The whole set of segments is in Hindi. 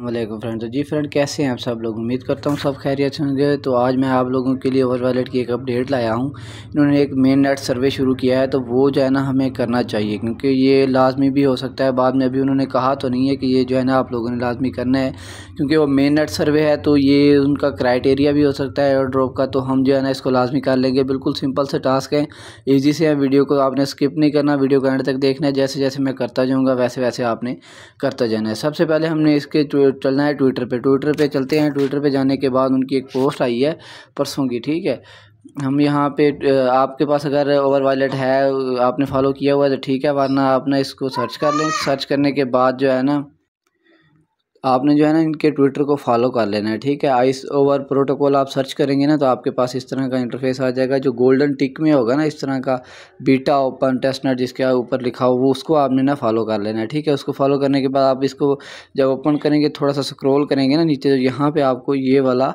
वालेकुम फ्रेंड। तो जी फ्रेंड, कैसे हैं आप सब लोग? उम्मीद करता हूँ सब खैरियत होंगे। तो आज मैं आप लोगों के लिए ओवर वॉलेट की एक अपडेट लाया हूँ। इन्होंने एक मेन नेट सर्वे शुरू किया है, तो वो जो है ना हमें करना चाहिए, क्योंकि ये लाजमी भी हो सकता है बाद में। अभी उन्होंने कहा तो नहीं है कि ये जो है ना आप लोगों ने लाजमी करना है, क्योंकि वो मेन नेट सर्वे है, तो ये उनका क्राइटेरिया भी हो सकता है एयर ड्रॉप का। तो हम जो है ना इसको लाजमी कर लेंगे। बिल्कुल सिंपल से टास्क है, ईजी से है। वीडियो को आपने स्किप नहीं करना, वीडियो को एंड तक देखना है। जैसे जैसे मैं करता जाऊँगा वैसे वैसे आपने करता जाना है। सबसे पहले हमने इसके चलना है ट्विटर पे चलते हैं। ट्विटर पे जाने के बाद उनकी एक पोस्ट आई है परसों की, ठीक है। हम यहाँ पे आपके पास अगर ओवर वॉलेट है, आपने फॉलो किया हुआ है तो ठीक है, वरना आप ना इसको सर्च कर लें। सर्च करने के बाद जो है ना आपने जो है ना इनके ट्विटर को फॉलो कर लेना है, ठीक है। आइस ओवर प्रोटोकॉल आप सर्च करेंगे ना तो आपके पास इस तरह का इंटरफेस आ जाएगा, जो गोल्डन टिक में होगा ना इस तरह का, बीटा ओपन टेस्टनेट जिसके ऊपर लिखा हो, वो उसको आपने ना फॉलो कर लेना है, ठीक है। उसको फॉलो करने के बाद आप इसको जब ओपन करेंगे, थोड़ा सा स्क्रॉल करेंगे ना नीचे, तो यहाँ पे आपको ये वाला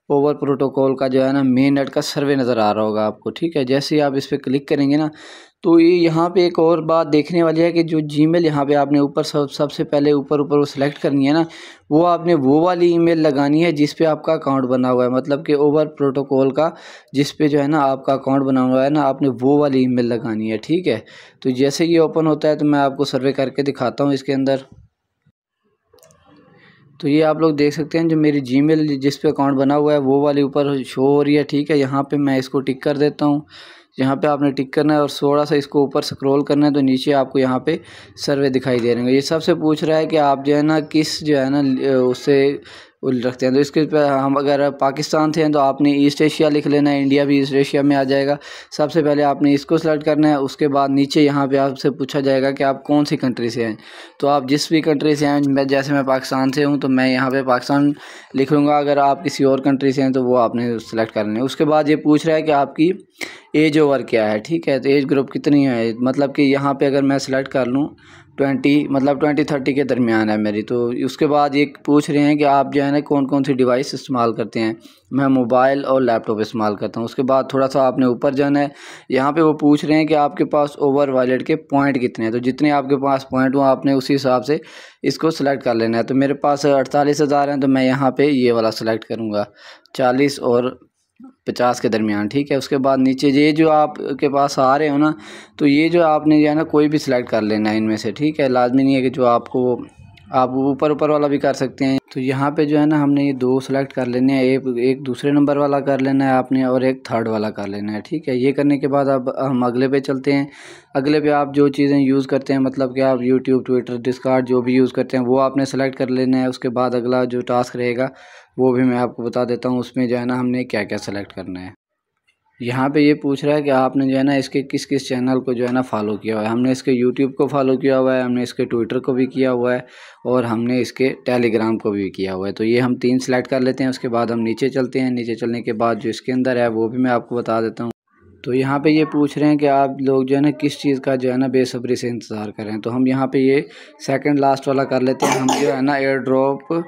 ओवर प्रोटोकॉल का जो है ना मेन नेट का सर्वे नज़र आ रहा होगा आपको, ठीक है। जैसे ही आप इस पर क्लिक करेंगे ना, तो ये यहाँ पे एक और बात देखने वाली है कि जो जीमेल यहाँ पे आपने ऊपर सबसे पहले ऊपर वो सिलेक्ट करनी है ना, वो आपने वो वाली ईमेल लगानी है जिस पे आपका अकाउंट बना हुआ है। मतलब कि ओवर प्रोटोकॉल का जिस पे जो है ना आपका अकाउंट बना हुआ है ना, आपने वो वाली ईमेल लगानी है, ठीक है। तो जैसे ये ओपन होता है तो मैं आपको सर्वे करके दिखाता हूँ इसके अंदर। तो ये आप लोग देख सकते हैं, जो मेरी जीमेल जिस पे अकाउंट बना हुआ है वो वाली ऊपर शो हो रही है, ठीक है। यहाँ पे मैं इसको टिक कर देता हूँ। यहाँ पे आपने टिक करना है और थोड़ा सा इसको ऊपर स्क्रॉल करना है, तो नीचे आपको यहाँ पे सर्वे दिखाई दे रहे हैं। ये सबसे पूछ रहा है कि आप जो है ना किस जो है ना उससे रखते हैं। तो इसके पे हम अगर पाकिस्तान से हैं तो आपने ईस्ट एशिया लिख लेना है, इंडिया भी ईस्ट एशिया में आ जाएगा। सबसे पहले आपने इसको सेलेक्ट करना है। उसके बाद नीचे यहाँ पे आपसे पूछा जाएगा कि आप कौन सी कंट्री से हैं। तो आप जिस भी कंट्री से हैं, जैसे मैं पाकिस्तान से हूँ तो मैं यहाँ पे पाकिस्तान लिख लूँगा। अगर आप किसी और कंट्री से हैं तो वो आपने सेलेक्ट कर लेना है। उसके बाद ये पूछ रहा है कि आपकी एज ओवर क्या है, ठीक है। तो एज ग्रुप कितनी है, मतलब कि यहाँ पे अगर मैं सेलेक्ट कर लूँ 20, मतलब 20-30 के दरमियान है मेरी। तो उसके बाद ये पूछ रहे हैं कि आप जो है ना कौन कौन सी डिवाइस इस्तेमाल करते हैं। मैं मोबाइल और लैपटॉप इस्तेमाल करता हूँ। उसके बाद थोड़ा सा आपने ऊपर जाना है। यहाँ पे वो पूछ रहे हैं कि आपके पास ओवर वॉलेट के पॉइंट कितने हैं। तो जितने आपके पास पॉइंट हो आपने उसी हिसाब से इसको सेलेक्ट कर लेना है। तो मेरे पास 48,000 हैं, तो मैं यहाँ पे ये वाला सेलेक्ट करूँगा, 40 और 50 के दरमियान, ठीक है। उसके बाद नीचे ये जो आपके पास आ रहे हो ना, तो ये जो आपने जो है ना कोई भी सिलेक्ट कर लेना है इनमें से, ठीक है। लाजमी नहीं है कि जो आपको, आप ऊपर वाला भी कर सकते हैं। तो यहाँ पे जो है ना हमने ये 2 सेलेक्ट कर लेने हैं। एक दूसरे नंबर वाला कर लेना है आपने, और एक थर्ड वाला कर लेना है, ठीक है। ये करने के बाद अब हम अगले पे चलते हैं। अगले पे आप जो चीज़ें यूज़ करते हैं, मतलब कि आप यूट्यूब, ट्विटर, डिस्कॉर्ड जो भी यूज़ करते हैं वो आपने सेलेक्ट कर लेना है। उसके बाद अगला जो टास्क रहेगा वो भी मैं आपको बता देता हूँ, उसमें जो है ना हमने क्या क्या सेलेक्ट करना है। यहाँ पे ये पूछ रहा है कि आपने जो है ना इसके किस किस चैनल को जो है ना फॉलो किया हुआ है। हमने इसके यूट्यूब को फॉलो किया हुआ है, हमने इसके ट्विटर को भी किया हुआ है, और हमने इसके टेलीग्राम को भी किया हुआ है। तो ये हम 3 सेलेक्ट कर लेते हैं। उसके बाद हम नीचे चलते हैं। नीचे चलने के बाद जो इसके अंदर है वो भी मैं आपको बता देता हूँ। तो यहाँ पे ये पूछ रहे हैं कि आप लोग जो है ना किस चीज़ का जो है ना बेसब्री से इंतज़ार करें। तो हम यहाँ पे ये सेकंड लास्ट वाला कर लेते हैं। हम जो है ना airdrop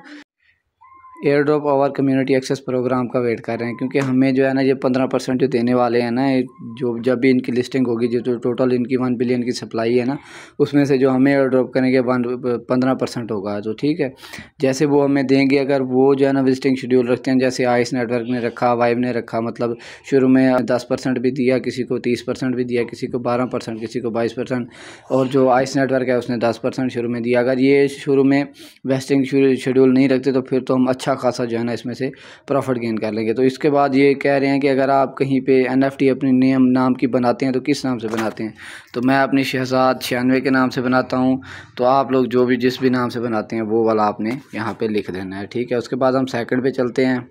over community access programme का वेट कर रहे हैं, क्योंकि हमें जो है ना ये 15% जो देने वाले हैं ना, जो जब भी इनकी लिस्टिंग होगी, जो टोटल इनकी 1 बिलियन की सप्लाई है ना, उसमें से जो हमें एयर ड्रॉप करेंगे 15% होगा। तो ठीक है, जैसे वो हमें देंगे, अगर वो जो है ना विजिटिंग शेड्यूल रखते हैं, जैसे आइस नेटवर्क ने रखा, वाइब ने रखा, मतलब शुरू में 10% भी दिया, किसी को 30% भी दिया, किसी को 12%, किसी को 22%, और जो आइस नेटवर्क है उसने 10% शुरू में दिया। अगर ये शुरू में वेस्टिंग शेड्यूल नहीं रखते तो फिर तो हम अच्छा खासा जो है ना इसमें से प्रॉफिट गेन कर लेंगे। तो इसके बाद ये कह रहे हैं कि अगर आप कहीं पे NFT अपने नाम की बनाते हैं तो किस नाम से बनाते हैं। तो मैं अपनी शहजाद 96 के नाम से बनाता हूँ। तो आप लोग जो भी जिस भी नाम से बनाते हैं वो वाला आपने यहाँ पे लिख देना है, ठीक है। उसके बाद हम सेकंड पे चलते हैं।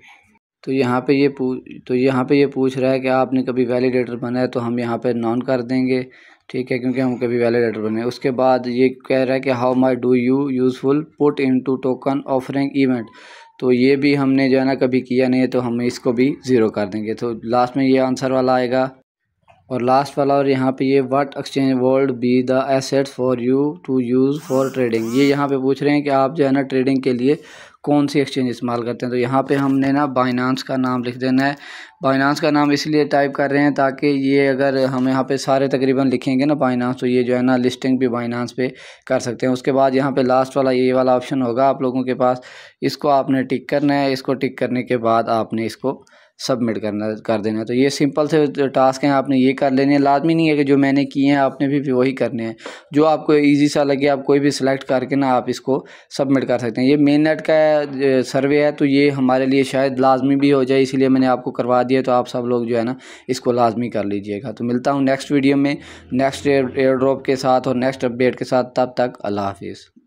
तो यहाँ पे ये पूछ रहा है कि आपने कभी वैलिडेटर बना है, तो हम यहाँ पे नॉन कर देंगे, ठीक है, क्योंकि हम कभी वैलिडेटर बने। उसके बाद ये कह रहा है कि how much do you useful put into token offering event. तो ये भी हमने जो है ना कभी किया नहीं है, तो हम इसको भी 0 कर देंगे। तो लास्ट में ये आंसर वाला आएगा, और लास्ट वाला, और यहाँ पे ये what exchange would be the assets for you to use for trading. ये यहाँ पे पूछ रहे हैं कि आप जो है ना ट्रेडिंग के लिए कौन सी एक्सचेंज इस्तेमाल करते हैं। तो यहाँ पे हमने ना बाइनांस का नाम लिख देना है। बाइनांस का नाम इसलिए टाइप कर रहे हैं ताकि ये अगर हम यहाँ पे सारे तकरीबन लिखेंगे ना बाइनांस, तो ये जो है ना लिस्टिंग भी बाइनांस पे कर सकते हैं। उसके बाद यहाँ पे लास्ट वाला ये वाला ऑप्शन होगा आप लोगों के पास, इसको आपने टिक करना है। इसको टिक करने के बाद आपने इसको सबमिट कर देना है। तो ये सिंपल से टास्क हैं, आपने ये कर लेने हैं। लाजमी नहीं है कि जो मैंने किए हैं आपने भी वही करने हैं। जो आपको इजी सा लगे आप कोई भी सिलेक्ट करके ना आप इसको सबमिट कर सकते हैं। ये मेन नेट का सर्वे है, तो ये हमारे लिए शायद लाजमी भी हो जाए, इसलिए मैंने आपको करवा दिया। तो आप सब लोग जो है ना इसको लाजमी कर लीजिएगा। तो मिलता हूँ नेक्स्ट वीडियो में नेक्स्ट एयर ड्रॉप के साथ और नेक्स्ट अपडेट के साथ। तब तक अल्लाह हाफिज़।